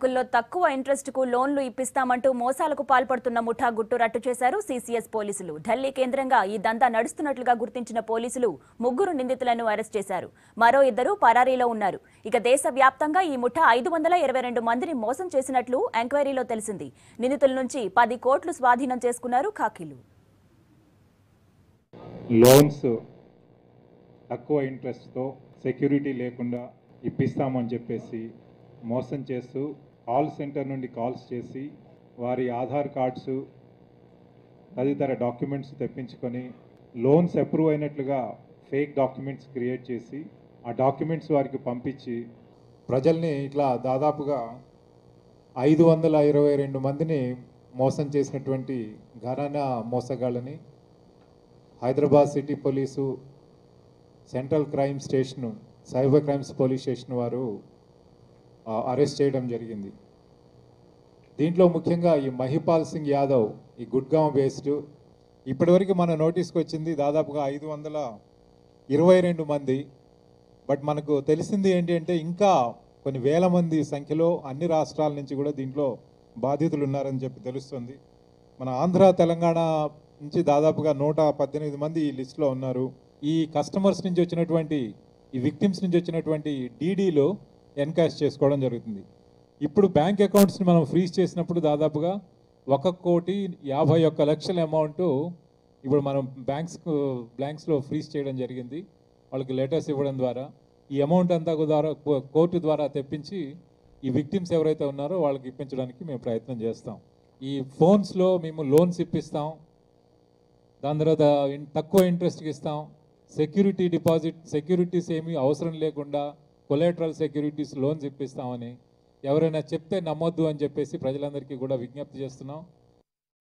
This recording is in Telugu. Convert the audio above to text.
బ్యాంకుల్లో తక్కువ ఇంట్రెస్ట్కు లోన్లు ఇప్పిస్తామంటూ మోసాలకు పాల్పడుతున్న ముఠా గుట్టు రట్టు చేశారు సీసీఎస్ పోలీసులు. ఢిల్లీ కేంద్రంగా ఈ దందా నడుస్తున్నట్లుగా గుర్తించిన పోలీసులు 3 నిందితులను అరెస్ట్ చేశారు. మరో 2 పరారీలో ఉన్నారు. ఇక దేశవ్యాప్తంగా ఈ ముఠా 522 మందిని మోసం చేసినట్లు ఎంక్వైరీలో తెలిసింది. నిందితుల నుంచి 10 కోట్లు స్వాధీనం చేసుకున్నారు ఖాకీలు. లోన్స్ తక్కువ ఇంట్రెస్ట్తో సెక్యూరిటీ లేకుండా ఇప్పిస్తామని చెప్పేసి మోసం చేస్తూ కాల్ సెంటర్ నుండి కాల్స్ చేసి వారి ఆధార్ కార్డ్స్ తదితర డాక్యుమెంట్స్ తెప్పించుకొని లోన్స్ అప్రూవ్ అయినట్లుగా ఫేక్ డాక్యుమెంట్స్ క్రియేట్ చేసి ఆ డాక్యుమెంట్స్ వారికి పంపించి ప్రజల్ని ఇట్లా దాదాపుగా 522 మందిని మోసం చేసినటువంటి ఘరానా మోసగాళ్ళని Hyderabad city police central crime station cyber crimes police station వారు అరెస్ట్ చేయడం జరిగింది. దీంట్లో ముఖ్యంగా ఈ మహిపాల్ సింగ్ యాదవ్ ఈ గుడ్గావ్ బేస్డ్ ఇప్పటివరకు మన నోటీస్కి వచ్చింది దాదాపుగా 522 మంది. బట్ మనకు తెలిసింది ఏంటి అంటే ఇంకా కొన్ని వేల మంది సంఖ్యలో అన్ని రాష్ట్రాల నుంచి కూడా దీంట్లో బాధితులు ఉన్నారని చెప్పి తెలుస్తుంది. మన ఆంధ్ర తెలంగాణ నుంచి దాదాపుగా 118 మంది ఈ లిస్టులో ఉన్నారు. ఈ కస్టమర్స్ నుంచి వచ్చినటువంటి ఈ విక్టిమ్స్ నుంచి వచ్చినటువంటి డీడీలో ఎన్కాష్ చేసుకోవడం జరుగుతుంది. ఇప్పుడు బ్యాంక్ అకౌంట్స్ని మనం ఫ్రీజ్ చేసినప్పుడు దాదాపుగా 1,51,00,000 అమౌంట్ ఇప్పుడు మనం బ్యాంక్స్లో ఫ్రీజ్ చేయడం జరిగింది. వాళ్ళకి లెటర్స్ ఇవ్వడం ద్వారా ఈ అమౌంట్ అంతా ద్వారా కోర్టు ద్వారా తెప్పించి ఈ విక్టిమ్స్ ఎవరైతే ఉన్నారో వాళ్ళకి ఇప్పించడానికి మేము ప్రయత్నం చేస్తాం. ఈ ఫోన్స్లో మేము లోన్స్ ఇప్పిస్తాం, దాని తర్వాత తక్కువ ఇంట్రెస్ట్కి ఇస్తాం, సెక్యూరిటీస్ ఏమీ అవసరం లేకుండా కొలాటరల్ సెక్యూరిటీస్ లోన్స్ ఇప్పిస్తామని ఎవరైనా చెప్తే నమ్మొద్దు అని చెప్పేసి ప్రజలందరికీ కూడా విజ్ఞప్తి చేస్తున్నాం.